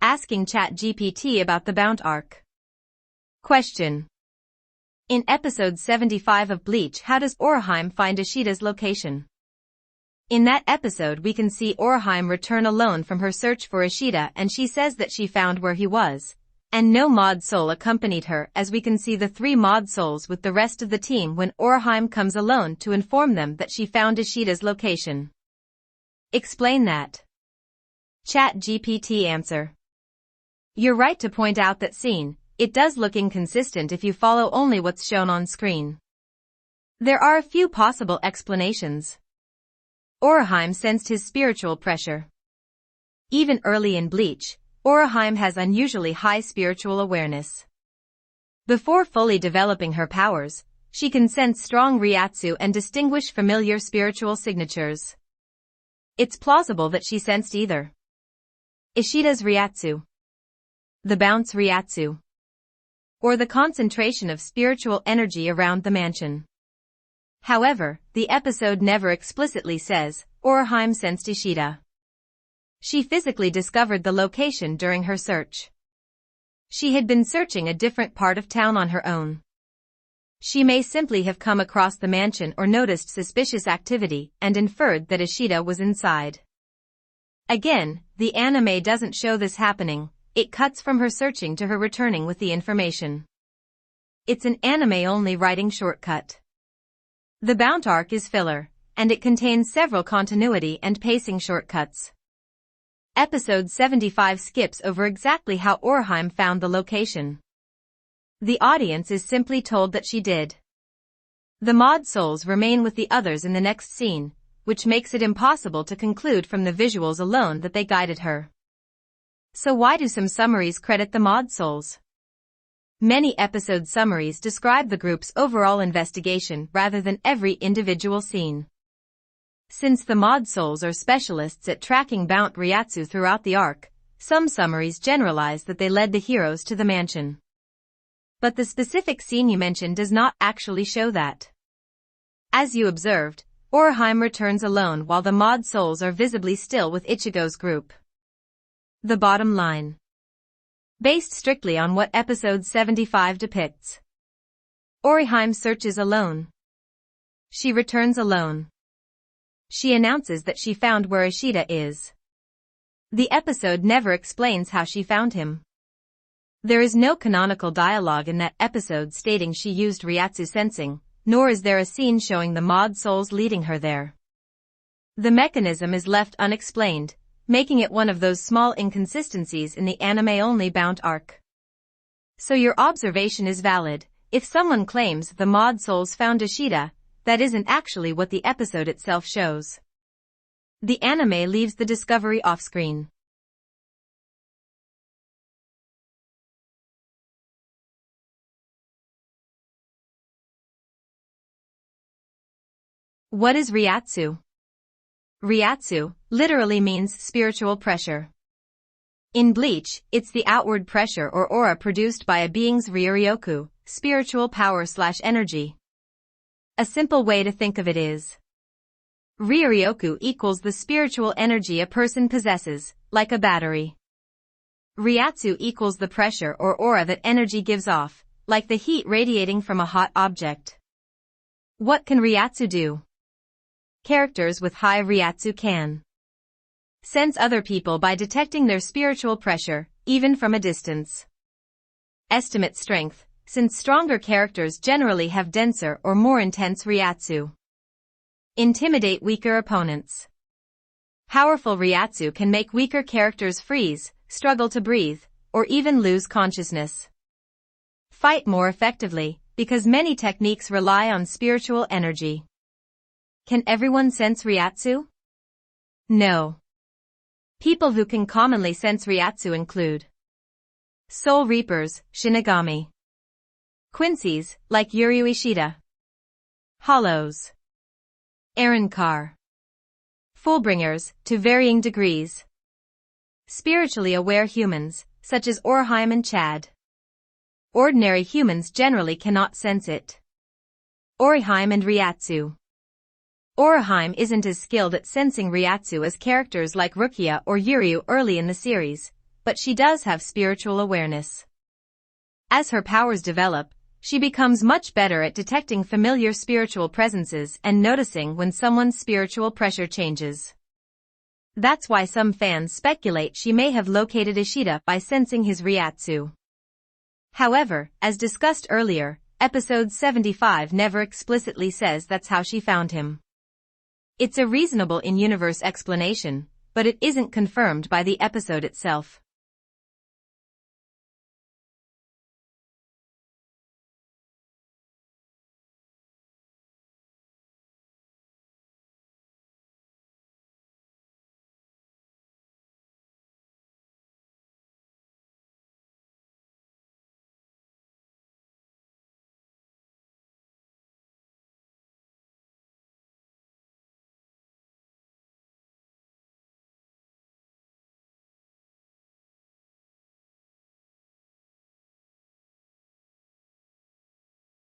asking ChatGPT about the Bount arc. Question. In episode 75 of Bleach, how does Orihime find Ishida's location? In that episode we can see Orihime return alone from her search for Ishida, and she says that she found where he was, and no mod soul accompanied her, as we can see the 3 mod souls with the rest of the team when Orihime comes alone to inform them that she found Ishida's location. Explain that. ChatGPT answer. You're right to point out that scene. It does look inconsistent if you follow only what's shown on screen. There are a few possible explanations. Orihime sensed his spiritual pressure. Even early in Bleach, Orihime has unusually high spiritual awareness. Before fully developing her powers, she can sense strong Ryatsu and distinguish familiar spiritual signatures. It's plausible that she sensed either Ishida's Ryatsu, the bounts Ryatsu, or the concentration of spiritual energy around the mansion. However, the episode never explicitly says Orihime sensed Ishida. She physically discovered the location during her search. She had been searching a different part of town on her own. She may simply have come across the mansion or noticed suspicious activity and inferred that Ishida was inside. Again, the anime doesn't show this happening. It cuts from her searching to her returning with the information. It's an anime-only writing shortcut. The Bount arc is filler, and it contains several continuity and pacing shortcuts. Episode 75 skips over exactly how Orihime found the location. The audience is simply told that she did. The mod souls remain with the others in the next scene, which makes it impossible to conclude from the visuals alone that they guided her. So why do some summaries credit the mod souls? Many episode summaries describe the group's overall investigation rather than every individual scene. Since the mod souls are specialists at tracking Bount Ryatsu throughout the arc, some summaries generalize that they led the heroes to the mansion. But the specific scene you mentioned does not actually show that. As you observed, Orihime returns alone while the mod souls are visibly still with Ichigo's group. The bottom line. Based strictly on what episode 75 depicts. Orihime searches alone. She returns alone. She announces that she found where Ishida is. The episode never explains how she found him. There is no canonical dialogue in that episode stating she used Ryatsu sensing, nor is there a scene showing the mod souls leading her there. The mechanism is left unexplained, making it one of those small inconsistencies in the anime-only Bount arc. So your observation is valid. If someone claims the mod souls found Ishida, that isn't actually what the episode itself shows. The anime leaves the discovery off-screen. What is Ryatsu? Ryatsu literally means spiritual pressure. In Bleach, it's the outward pressure or aura produced by a being's Ryoryoku, spiritual power/energy. A simple way to think of it is Ryoryoku equals the spiritual energy a person possesses, like a battery. Ryatsu equals the pressure or aura that energy gives off, like the heat radiating from a hot object. What can Ryatsu do? Characters with high Ryatsu can sense other people by detecting their spiritual pressure, even from a distance. Estimate strength, since stronger characters generally have denser or more intense Ryatsu. Intimidate weaker opponents. Powerful Ryatsu can make weaker characters freeze, struggle to breathe, or even lose consciousness. Fight more effectively, because many techniques rely on spiritual energy. Can everyone sense Ryatsu? No. People who can commonly sense Ryatsu include Soul Reapers, Shinigami. Quincy's, like Yuryu Ishida. Hollows. Aaronkar. Fullbringers, to varying degrees. Spiritually aware humans, such as Orihime and Chad. Ordinary humans generally cannot sense it. Orihime and Ryatsu. Orihime isn't as skilled at sensing Ryatsu as characters like Rukia or Yuryu early in the series, but she does have spiritual awareness. As her powers develop, she becomes much better at detecting familiar spiritual presences and noticing when someone's spiritual pressure changes. That's why some fans speculate she may have located Ishida by sensing his Ryatsu. However, as discussed earlier, episode 75 never explicitly says that's how she found him. It's a reasonable in-universe explanation, but it isn't confirmed by the episode itself.